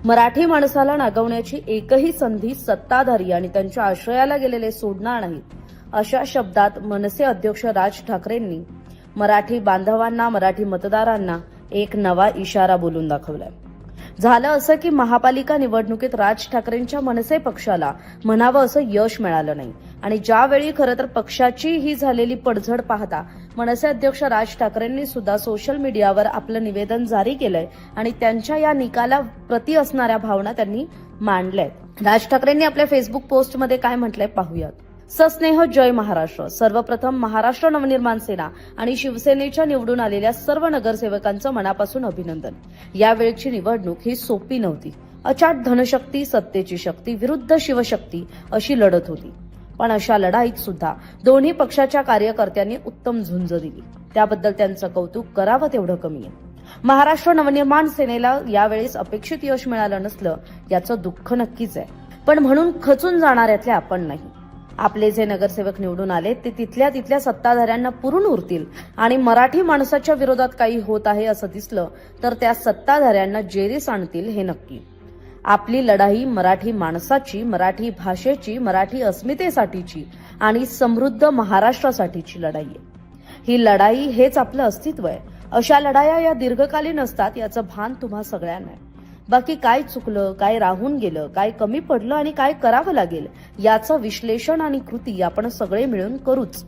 मराठी माणसाला नागवण्याची एकही संधी सत्ताधारी आणि त्यांच्या आश्रयाला गेलेले सोडणार नाहीत, अशा शब्दात मनसे अध्यक्ष राज ठाकरेंनी मराठी बांधवांना, मराठी मतदारांना एक नवा इशारा बोलून दाखवलाय। झालं असं की महापालिका निवडणुकीत राज ठाकरेंच्या मनसे पक्षाला म्हणावं असं यश मिळालं नाही आणि ज्यावेळी खरं तर पक्षाची ही झालेली पडझड पाहता मनसे अध्यक्ष राज ठाकरेंनी सुद्धा सोशल मीडियावर आपलं निवेदन जारी केलंय आणि त्यांच्या या निकाला प्रति असणाऱ्या भावना त्यांनी मांडल्यात। राज ठाकरेंनी आपल्या फेसबुक पोस्टमध्ये काय म्हटलंय पाहूयात। सस्नेह जय महाराष्ट्र। सर्वप्रथम महाराष्ट्र नवनिर्माण सेना आणि शिवसेनेच्या निवडून आलेल्या सर्व नगरसेवकांचं मनापासून अभिनंदन। यावेळची निवडणूक ही सोपी नव्हती। अचाट धनशक्ती, सत्तेची शक्ती विरुद्ध शिवशक्ती अशी लढत होती, पण अशा लढाईत सुद्धा दोन्ही पक्षाच्या कार्यकर्त्यांनी उत्तम झुंज दिली, त्याबद्दल त्यांचं कौतुक करावं तेवढं कमी आहे। महाराष्ट्र नवनिर्माण सेनेला यावेळेस अपेक्षित यश मिळालं नसलं याचं दुःख नक्कीच आहे, पण म्हणून खचून जाणाऱ्यातले आपण नाही। आपले जे नगरसेवक निवडून आले ते तिथल्या तिथल्या सत्ताधाऱ्यांना पुरून उरतील आणि मराठी माणसाच्या विरोधात काही होत आहे असं दिसलं तर त्या सत्ताधाऱ्यांना जेरीस आणतील हे नक्की। आपली लढाई मराठी माणसाची, मराठी भाषेची, मराठी अस्मितेसाठीची आणि समृद्ध महाराष्ट्रासाठीची लढाई आहे। ही लढाई हेच आपलं अस्तित्व आहे। अशा लढाया या दीर्घकालीन असतात याचं भान तुम्हा सगळ्यांना आहे। बाकी काय चुकलं, काय राहून गेलं, काय कमी पडलं आणि काय करावं लागेल याचं विश्लेषण आणि कृती आपण सगळे मिळून करूच।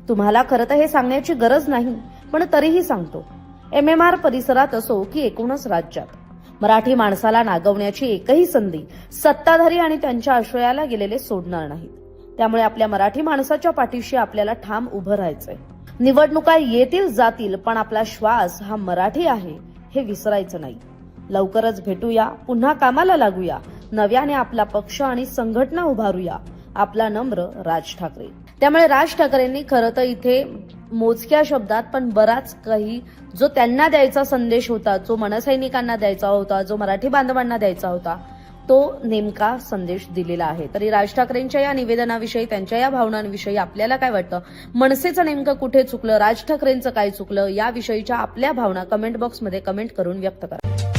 तुम्हाला खरं तर हे सांगण्याची गरज नाही, पण तरीही सांगतो। MMR परिसरात असो की एकूणच राज्यात मराठी माणसाला नागवण्याची एकही संधी सत्ताधारी आणि त्यांच्या आश्रयाला गेलेले सोडणार नाहीत। त्यामुळे आपल्या मराठी माणसाच्या पाठीशी आपल्याला ठाम उभं राहायचंय। निवडणुका येतील जातील, पण आपला श्वास हा मराठी आहे हे विसरायचं नाही। लवकरच भेटूया, पुन्हा कामाला लागूया, नव्याने आपला पक्ष आणि संघटना उभारूया। आपला नम्र राज ठाकरे। त्यामुळे राज ठाकरेंनी खरं तर इथे मोजक्या शब्दात पण बराच काही जो त्यांना द्यायचा संदेश होता, जो मनसैनिकांना द्यायचा होता, जो मराठी बांधवांना द्यायचा होता, तो नेमका संदेश दिलेला आहे। तरी राज ठाकरेंच्या या निवेदनाविषयी, त्यांच्या या भावनांविषयी आपल्याला काय वाटतं? मनसेचं नेमकं कुठे चुकलं, राज ठाकरेंचं काय चुकलं, याविषयीच्या आपल्या भावना कमेंट बॉक्समध्ये कमेंट करून व्यक्त करा।